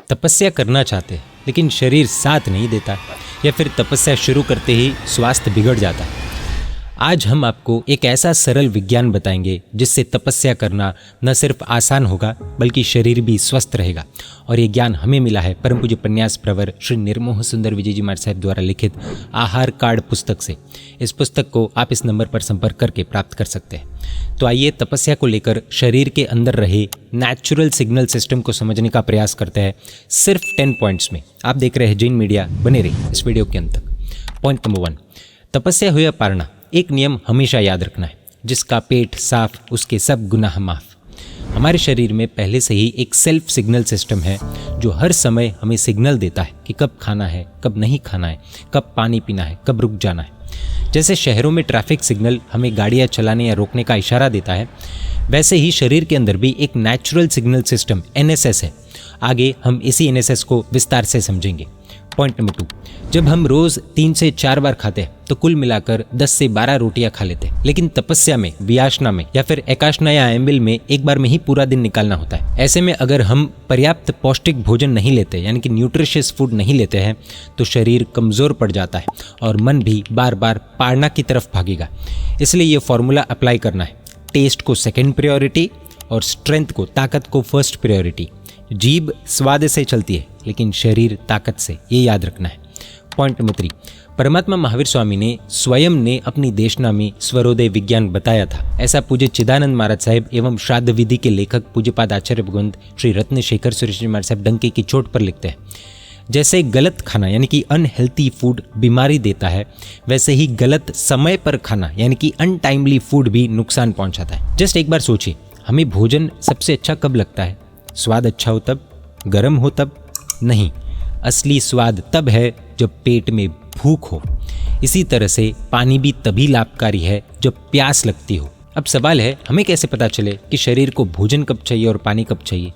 तपस्या करना चाहते हैं लेकिन शरीर साथ नहीं देता, या फिर तपस्या शुरू करते ही स्वास्थ्य बिगड़ जाता है। आज हम आपको एक ऐसा सरल विज्ञान बताएंगे जिससे तपस्या करना न सिर्फ आसान होगा बल्कि शरीर भी स्वस्थ रहेगा। और ये ज्ञान हमें मिला है परम पूज्य उपन्यास प्रवर श्री निर्मोह सुंदर विजय जी महाराज साहब द्वारा लिखित आहार कार्ड पुस्तक से। इस पुस्तक को आप इस नंबर पर संपर्क करके प्राप्त कर सकते हैं। तो आइए तपस्या को लेकर शरीर के अंदर रहे नेचुरल सिग्नल सिस्टम को समझने का प्रयास करते हैं सिर्फ 10 पॉइंट्स में। आप देख रहे हैं जैन मीडिया, बने रहिए इस वीडियो के अंत तक। पॉइंट नंबर 1, तपस्या हो या पारणा, एक नियम हमेशा याद रखना है, जिसका पेट साफ उसके सब गुनाह माफ। हमारे शरीर में पहले से ही एक सेल्फ सिग्नल सिस्टम है जो हर समय हमें सिग्नल देता है कि कब खाना है, कब नहीं खाना है, कब पानी पीना है, कब रुक जाना है। जैसे शहरों में ट्रैफिक सिग्नल हमें गाड़ियां चलाने या रोकने का इशारा देता है, वैसे ही शरीर के अंदर भी एक नेचुरल सिग्नल सिस्टम NSS है। आगे हम इसी NSS को विस्तार से समझेंगे। पॉइंट नंबर 2, जब हम रोज 3 से 4 बार खाते हैं तो कुल मिलाकर 10 से 12 रोटियां खा लेते हैं, लेकिन तपस्या में, वियाशना में या फिर एकाशना या एम्बिल में एक बार में ही पूरा दिन निकालना होता है। ऐसे में अगर हम पर्याप्त पौष्टिक भोजन नहीं लेते, यानी कि न्यूट्रिशियस फूड नहीं लेते हैं, तो शरीर कमजोर पड़ जाता है और मन भी बार बार पारणा की तरफ भागेगा। इसलिए ये फॉर्मूला अप्लाई करना है, टेस्ट को सेकेंड प्रायोरिटी और स्ट्रेंथ को, ताकत को फर्स्ट प्रायोरिटी। जीभ स्वाद से चलती है लेकिन शरीर ताकत से, ये याद रखना है। पॉइंट नंबर 3, परमात्मा महावीर स्वामी ने स्वयं ने अपनी देशना में स्वरोदय विज्ञान बताया था। ऐसा पूज्य चिदानंद महाराज साहब एवं श्राद्ध विधि के लेखक पूज्यपाद आचार्य भगवंत श्री रत्नशेखर सुरेश जी महाराज साहब डंके की चोट पर लिखते हैं। जैसे गलत खाना यानी कि अनहेल्थी फूड बीमारी देता है, वैसे ही गलत समय पर खाना यानी कि अनटाइमली फूड भी नुकसान पहुंचाता है। जस्ट एक बार सोचिए, हमें भोजन सबसे अच्छा कब लगता है? स्वाद अच्छा हो तब, गर्म हो तब नहीं। असली स्वाद तब है जब पेट में भूख हो। इसी तरह से पानी भी तभी लाभकारी है जब प्यास लगती हो। अब सवाल है, हमें कैसे पता चले कि शरीर को भोजन कब चाहिए और पानी कब चाहिए?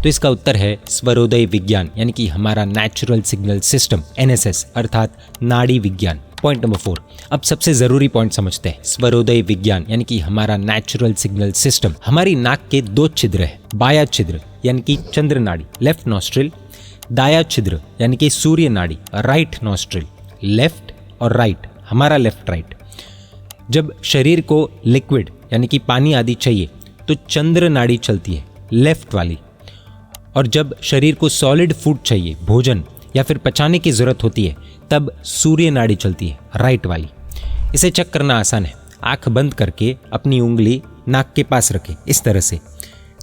तो इसका उत्तर है स्वरोदय विज्ञान, यानी कि हमारा नेचुरल सिग्नल सिस्टम NSS अर्थात नाड़ी विज्ञान। पॉइंट नंबर 4, अब सबसे जरूरी पॉइंट समझते हैं। स्वरोदय विज्ञान यानी कि हमारा नेचुरल सिग्नल सिस्टम। हमारी नाक के 2 छिद्र है, बाया छिद्र यानी कि चंद्र नाड़ी लेफ्ट नॉस्ट्रिल, दाया छिद्र यानी कि सूर्य नाड़ी राइट नॉस्ट्रिल। लेफ्ट और राइट, हमारा लेफ्ट राइट। जब शरीर को लिक्विड यानी कि पानी आदि चाहिए तो चंद्र नाड़ी चलती है, लेफ्ट वाली। और जब शरीर को सॉलिड फूड चाहिए, भोजन या फिर पचाने की जरूरत होती है, तब सूर्य नाड़ी चलती है, राइट वाली। इसे चेक करना आसान है, आंख बंद करके अपनी उंगली नाक के पास रखें, इस तरह से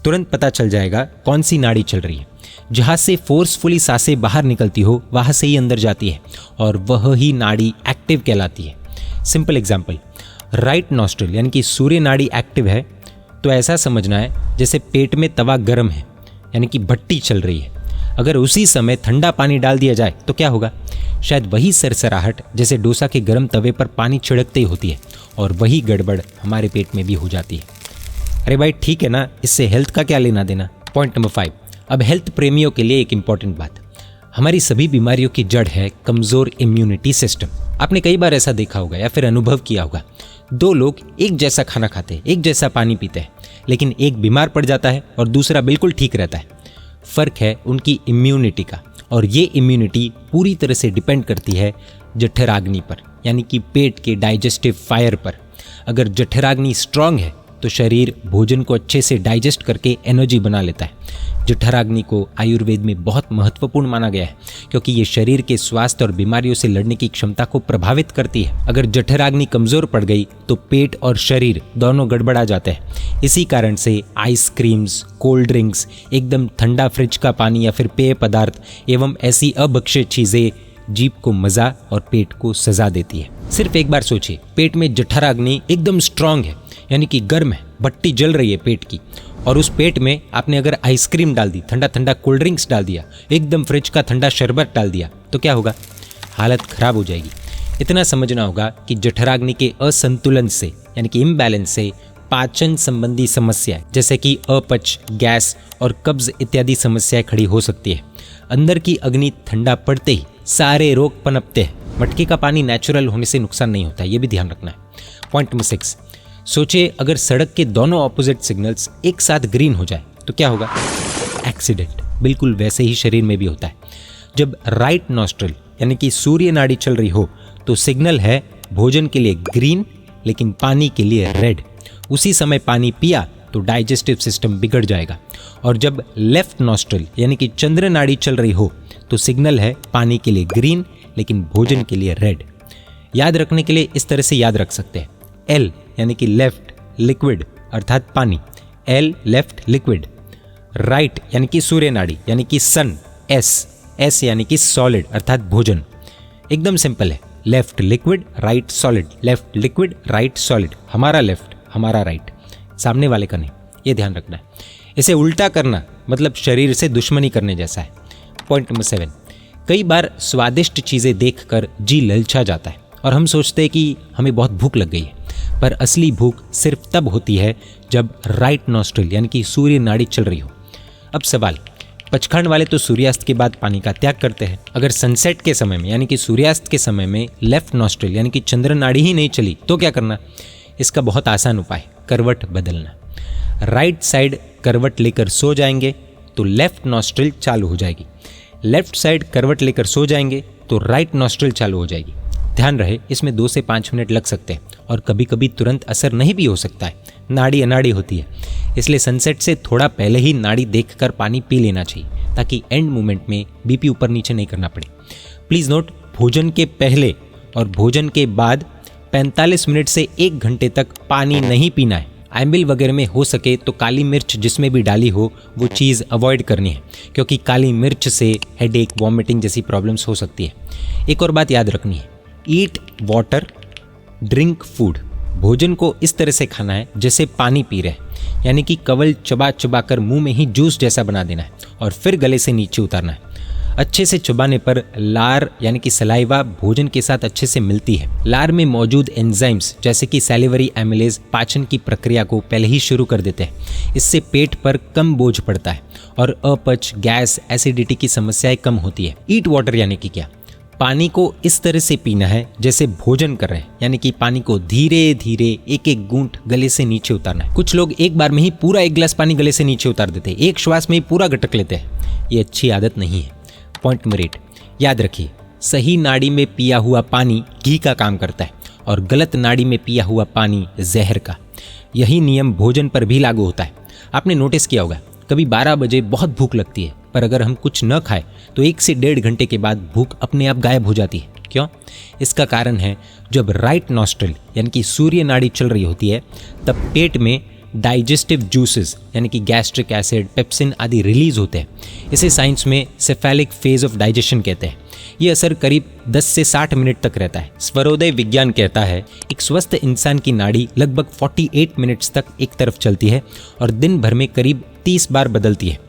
तुरंत पता चल जाएगा कौन सी नाड़ी चल रही है। जहां से फोर्सफुली सांसें बाहर निकलती हो वहां से ही अंदर जाती है और वह ही नाड़ी एक्टिव कहलाती है। सिंपल एग्जांपल, राइट नॉस्ट्रिल यानी कि सूर्य नाड़ी एक्टिव है तो ऐसा समझना है जैसे पेट में तवा गर्म है, यानी कि भट्टी चल रही है। अगर उसी समय ठंडा पानी डाल दिया जाए तो क्या होगा? शायद वही सरसराहट जैसे डोसा के गर्म तवे पर पानी छिड़कते ही होती है, और वही गड़बड़ हमारे पेट में भी हो जाती है। अरे भाई ठीक है ना, इससे हेल्थ का क्या लेना देना। पॉइंट नंबर 5, अब हेल्थ प्रेमियों के लिए एक इंपॉर्टेंट बात। हमारी सभी बीमारियों की जड़ है कमजोर इम्यूनिटी सिस्टम। आपने कई बार ऐसा देखा होगा या फिर अनुभव किया होगा, 2 लोग एक जैसा खाना खाते हैं, एक जैसा पानी पीते हैं, लेकिन एक बीमार पड़ जाता है और दूसरा बिल्कुल ठीक रहता है। फर्क है उनकी इम्यूनिटी का, और ये इम्यूनिटी पूरी तरह से डिपेंड करती है जठराग्नि पर, यानी कि पेट के डाइजेस्टिव फायर पर। अगर जठराग्नि स्ट्रांग है तो शरीर भोजन को अच्छे से डाइजेस्ट करके एनर्जी बना लेता है। जठराग्नि को आयुर्वेद में बहुत महत्वपूर्ण माना गया है क्योंकि ये शरीर के स्वास्थ्य और बीमारियों से लड़ने की क्षमता को प्रभावित करती है। अगर जठराग्नि कमजोर पड़ गई तो पेट और शरीर दोनों गड़बड़ा जाते हैं। इसी कारण से आइसक्रीम्स, कोल्ड ड्रिंक्स, एकदम ठंडा फ्रिज का पानी या फिर पेय पदार्थ एवं ऐसी अभक्ष्य चीजें जीभ को मजा और पेट को सजा देती है। सिर्फ एक बार सोचिए, पेट में जठराग्नि एकदम स्ट्रांग है, यानी कि गर्म है, भट्टी जल रही है पेट की, और उस पेट में आपने अगर आइसक्रीम डाल दी, ठंडा ठंडा कोल्ड ड्रिंक्स डाल दिया, एकदम फ्रिज का ठंडा शरबत डाल दिया, तो क्या होगा? हालत खराब हो जाएगी। इतना समझना होगा कि जठराग्नि के असंतुलन से यानी कि इम्बैलेंस से पाचन संबंधी समस्याएं जैसे कि अपच, गैस और कब्ज इत्यादि समस्याएं खड़ी हो सकती है। अंदर की अग्नि ठंडा पड़ते ही सारे रोग पनपते हैं। मटके का पानी नेचुरल होने से नुकसान नहीं होता, ये भी ध्यान रखना है। पॉइंट नंबर 6, सोचिए अगर सड़क के दोनों ऑपोजिट सिग्नल्स एक साथ ग्रीन हो जाए तो क्या होगा? एक्सीडेंट। बिल्कुल वैसे ही शरीर में भी होता है। जब राइट नॉस्ट्रल यानी कि सूर्य नाड़ी चल रही हो तो सिग्नल है भोजन के लिए ग्रीन, लेकिन पानी के लिए रेड। उसी समय पानी पिया तो डाइजेस्टिव सिस्टम बिगड़ जाएगा। और जब लेफ्ट नॉस्ट्रल यानी कि चंद्र नाड़ी चल रही हो तो सिग्नल है पानी के लिए ग्रीन, लेकिन भोजन के लिए रेड। याद रखने के लिए इस तरह से याद रख सकते हैं। एल यानी कि लेफ्ट लिक्विड अर्थात पानी, एल लेफ्ट लिक्विड। राइट यानी कि सूर्य नाड़ी यानी कि सन, एस यानी कि सॉलिड अर्थात भोजन। एकदम सिंपल है, left liquid right solid, left liquid right solid. हमारा लेफ्ट हमारा राइट, सामने वाले का नहीं, ये ध्यान रखना है। इसे उल्टा करना मतलब शरीर से दुश्मनी करने जैसा है। पॉइंट नंबर 7, कई बार स्वादिष्ट चीज़ें देखकर जी ललचा जाता है और हम सोचते हैं कि हमें बहुत भूख लग गई है, पर असली भूख सिर्फ तब होती है जब राइट नॉस्ट्रल यानी कि सूर्य नाड़ी चल रही हो। अब सवाल, पचखंड वाले तो सूर्यास्त के बाद पानी का त्याग करते हैं। अगर सनसेट के समय में यानी कि सूर्यास्त के समय में लेफ्ट नॉस्ट्रल यानी कि चंद्र नाड़ी ही नहीं चली तो क्या करना? इसका बहुत आसान उपाय, करवट बदलना। राइट साइड करवट लेकर सो जाएंगे तो लेफ्ट नॉस्ट्रल चालू हो जाएगी, लेफ्ट साइड करवट लेकर सो जाएंगे तो राइट नॉस्ट्रल चालू हो जाएगी। ध्यान रहे इसमें 2 से 5 मिनट लग सकते हैं और कभी कभी तुरंत असर नहीं भी हो सकता है, नाड़ी अनाड़ी होती है। इसलिए सनसेट से थोड़ा पहले ही नाड़ी देखकर पानी पी लेना चाहिए ताकि एंड मोमेंट में बीपी ऊपर नीचे नहीं करना पड़े। प्लीज़ नोट, भोजन के पहले और भोजन के बाद 45 मिनट से 1 घंटे तक पानी नहीं पीना है। एम्बिल वगैरह में हो सके तो काली मिर्च जिसमें भी डाली हो वो चीज़ अवॉइड करनी है, क्योंकि काली मिर्च से हेडेक, वॉमिटिंग जैसी प्रॉब्लम्स हो सकती है। एक और बात याद रखनी है, ईट वाटर ड्रिंक फूड। भोजन को इस तरह से खाना है जैसे पानी पी रहे, यानी कि कवल चबा चबा कर मुंह में ही जूस जैसा बना देना है और फिर गले से नीचे उतारना है। अच्छे से चबाने पर लार यानी कि सलाइवा भोजन के साथ अच्छे से मिलती है। लार में मौजूद एंजाइम्स जैसे कि सैलिवरी एमिलेज पाचन की प्रक्रिया को पहले ही शुरू कर देते हैं। इससे पेट पर कम बोझ पड़ता है और अपच, गैस, एसिडिटी की समस्याएं कम होती है। ईट वाटर यानी कि क्या? पानी को इस तरह से पीना है जैसे भोजन कर रहे हैं, यानी कि पानी को धीरे धीरे एक एक घूंट गले से नीचे उतारना है। कुछ लोग एक बार में ही पूरा 1 गिलास पानी गले से नीचे उतार देते हैं, एक श्वास में ही पूरा गटक लेते हैं। ये अच्छी आदत नहीं है। पॉइंट नंबर 8, याद रखिए, सही नाड़ी में पिया हुआ पानी घी का काम करता है और गलत नाड़ी में पिया हुआ पानी जहर का। यही नियम भोजन पर भी लागू होता है। आपने नोटिस किया होगा, कभी 12 बजे बहुत भूख लगती है, पर अगर हम कुछ न खाएं तो 1 से 1.5 घंटे के बाद भूख अपने आप गायब हो जाती है। क्यों? इसका कारण है जब राइट नॉस्ट्रल यानी कि सूर्य नाड़ी चल रही होती है तब पेट में डाइजेस्टिव जूसेस यानी कि गैस्ट्रिक एसिड, पेप्सिन आदि रिलीज होते हैं। इसे साइंस में सेफेलिक फेज ऑफ डाइजेशन कहते हैं। ये असर करीब 10 से 60 मिनट तक रहता है। स्वरोदय विज्ञान कहता है एक स्वस्थ इंसान की नाड़ी लगभग 48 मिनट्स तक एक तरफ चलती है और दिन भर में करीब 30 बार बदलती है।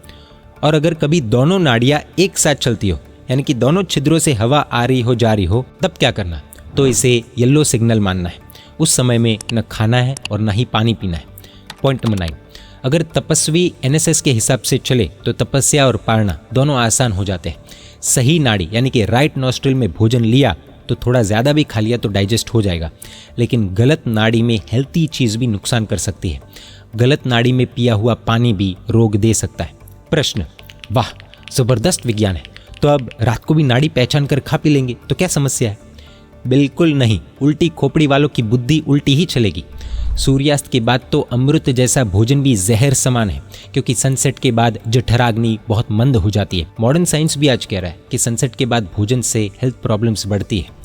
और अगर कभी दोनों नाड़ियाँ एक साथ चलती हो यानी कि दोनों छिद्रों से हवा आ रही हो जा रही हो तब क्या करना? तो इसे येलो सिग्नल मानना है। उस समय में न खाना है और न ही पानी पीना है। पॉइंट नंबर 9, अगर तपस्वी एनएसएस के हिसाब से चले तो तपस्या और पारना दोनों आसान हो जाते हैं। सही नाड़ी यानी कि राइट नॉस्ट्रल में भोजन लिया तो थोड़ा ज़्यादा भी खा लिया तो डाइजेस्ट हो जाएगा, लेकिन गलत नाड़ी में हेल्थी चीज़ भी नुकसान कर सकती है। गलत नाड़ी में पिया हुआ पानी भी रोग दे सकता है। प्रश्न, वाह ज़बरदस्त विज्ञान है, तो अब रात को भी नाड़ी पहचान कर खा पी लेंगे तो क्या समस्या है? बिल्कुल नहीं, उल्टी खोपड़ी वालों की बुद्धि उल्टी ही चलेगी। सूर्यास्त के बाद तो अमृत जैसा भोजन भी जहर समान है, क्योंकि सनसेट के बाद जठराग्नि बहुत मंद हो जाती है। मॉडर्न साइंस भी आज कह रहा है कि सनसेट के बाद भोजन से हेल्थ प्रॉब्लम्स बढ़ती है।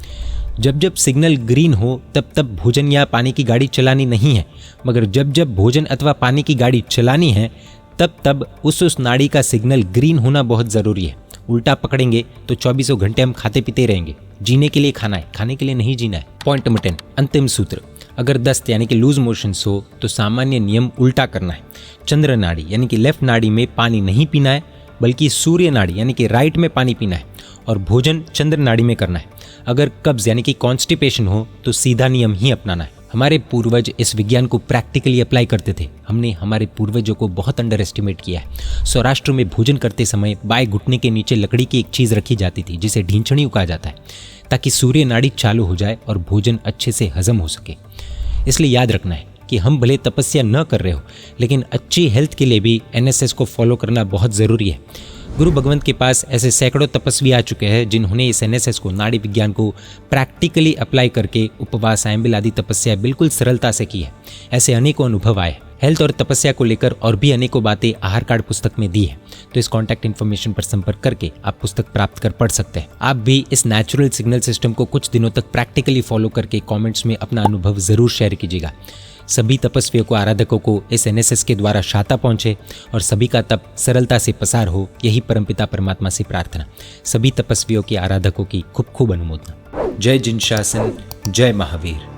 जब जब सिग्नल ग्रीन हो तब तब भोजन या पानी की गाड़ी चलानी नहीं है, मगर जब जब भोजन अथवा पानी की गाड़ी चलानी है तब तब उस नाड़ी का सिग्नल ग्रीन होना बहुत ज़रूरी है। उल्टा पकड़ेंगे तो 24 घंटे हम खाते पीते रहेंगे। जीने के लिए खाना है, खाने के लिए नहीं जीना है। पॉइंट नंबर 10, अंतिम सूत्र, अगर दस्त यानी कि लूज मोशंस हो तो सामान्य नियम उल्टा करना है। चंद्र नाड़ी यानी कि लेफ्ट नाड़ी में पानी नहीं पीना है, बल्कि सूर्य नाड़ी यानी कि राइट में पानी पीना है और भोजन चंद्र नाड़ी में करना है। अगर कब्ज यानी कि कॉन्स्टिपेशन हो तो सीधा नियम ही अपनाना है। हमारे पूर्वज इस विज्ञान को प्रैक्टिकली अप्लाई करते थे। हमने हमारे पूर्वजों को बहुत अंडर एस्टिमेट किया है। सौराष्ट्र में भोजन करते समय बाएं घुटने के नीचे लकड़ी की एक चीज़ रखी जाती थी जिसे ढींचणी कहा जाता है, ताकि सूर्य नाड़ी चालू हो जाए और भोजन अच्छे से हजम हो सके। इसलिए याद रखना है कि हम भले तपस्या न कर रहे हो, लेकिन अच्छी हेल्थ के लिए भी एनएसएस को फॉलो करना बहुत ज़रूरी है। गुरु भगवंत के पास ऐसे सैकड़ों तपस्वी आ चुके हैं जिन्होंने इस एनएसएस को, नाड़ी विज्ञान को प्रैक्टिकली अप्लाई करके उपवास, आयंबिल आदि तपस्या बिल्कुल सरलता से की है। ऐसे अनेकों अनुभव आए। हेल्थ और तपस्या को लेकर और भी अनेकों बातें आहार कार्ड पुस्तक में दी है, तो इस कॉन्टैक्ट इन्फॉर्मेशन पर संपर्क करके आप पुस्तक प्राप्त कर पढ़ सकते हैं। आप भी इस नेचुरल सिग्नल सिस्टम को कुछ दिनों तक प्रैक्टिकली फॉलो करके कमेंट्स में अपना अनुभव जरूर शेयर कीजिएगा। सभी तपस्वियों को, आराधकों को इस एनएसएस के द्वारा शाता पहुंचे और सभी का तप सरलता से पसार हो, यही परमपिता परमात्मा से प्रार्थना। सभी तपस्वियों की, आराधकों की खूब खूब अनुमोदना। जय जिन शासन, जय महावीर।